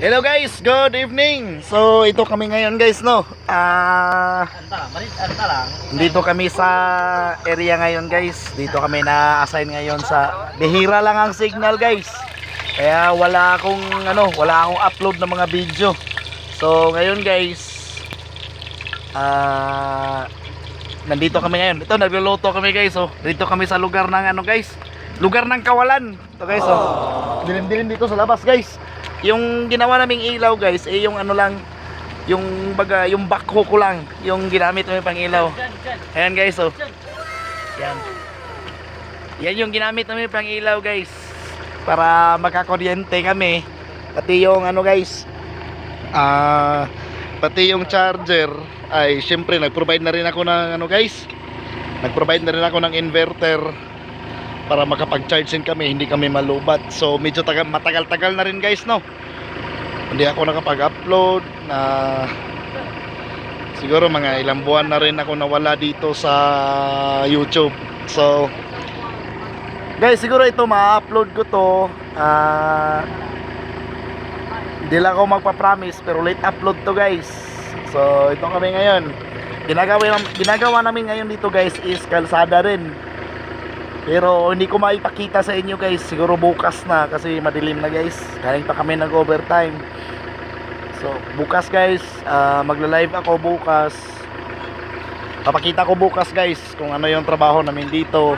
Hello guys, good evening. So ito kami ngayon guys, no. Dito kami sa area ngayon guys. Dito kami na-assign ngayon sa bihira lang ang signal guys. Kaya wala akong upload ng mga video. So ngayon guys, nandito kami ngayon. Ito nagluluto kami guys, oh. Dito kami sa lugar ng lugar ng kawalan. Ito guys, oh. Dilim-dilim dito sa labas guys. Yung ginawa naming ilaw guys, yung yung backhoe ko lang, yung ginamit namin pang ilaw. Ayan guys, oh. Yan. Yan yung ginamit namin pang ilaw guys. Para makakuryente kami. Pati yung guys, pati yung charger ay syempre nag-provide na rin ako ng guys. Nag-provide na rin ako ng inverter para makapag-charge din kami, hindi kami malubat. So medyo matagal-tagal na rin guys, no. Hindi ako nakapag-upload na siguro mga ilang buwan na rin ako nawala dito sa YouTube. So guys, siguro ito ma-upload ko to. Hindi lang ako magpa-promise pero late upload to guys. So ito kami ngayon. Ginagawa namin ngayon dito guys is kalsada rin. Pero hindi ko maipakita sa inyo guys. Siguro bukas na kasi madilim na guys. Galing pa kami nag-overtime. So bukas guys, magla-live ako bukas. Papakita ko bukas guys kung ano yung trabaho namin dito.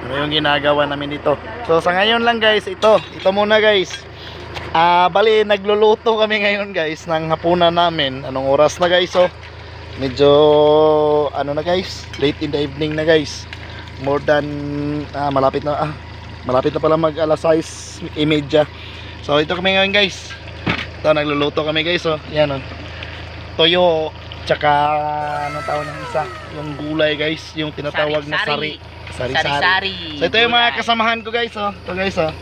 Ano yung ginagawa namin dito. So sa ngayon lang guys, ito muna guys. Bali nagluluto kami ngayon guys ng hapunan namin. Anong oras na guys? So medyo na guys, late in the evening na guys. More than malapit na pala mag alas 6:30. So ito kami ngayon guys. Ito nagluluto kami guys, oh. Yan, oh. Toyo tsaka anong tawag ng isa, yung gulay guys, yung tinatawag na sari-sari. So ito yung mga kasamahan ko guys, oh. Ito guys, oh.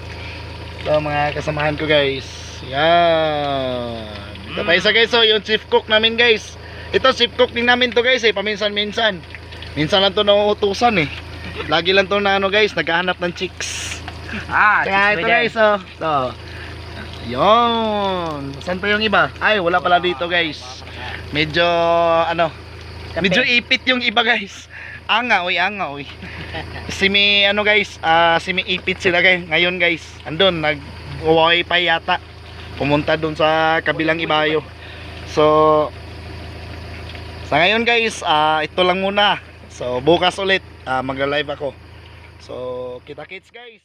Ito mga kasamahan ko guys. Yan. Ito pa isa guys, oh, yung chief cook namin guys. Ito chief cook din namin to guys, paminsan-minsan. Minsan lang to nauutusan eh. Lagi lang to na guys, naghahanap ng chicks. Kaya ito guys, oh. Ito. Yon. Saan pa yung iba? Ay, wala pala dito guys. Medyo medyo ipit yung iba guys. Anga oy. Simi guys, simi ipit sila guys. Ngayon guys, andun nag-wifi yata. Pumunta dun sa kabilang ibayo. So sa ngayon guys, ito lang muna. So bukas ulit magla-live ako. So kita-kits guys.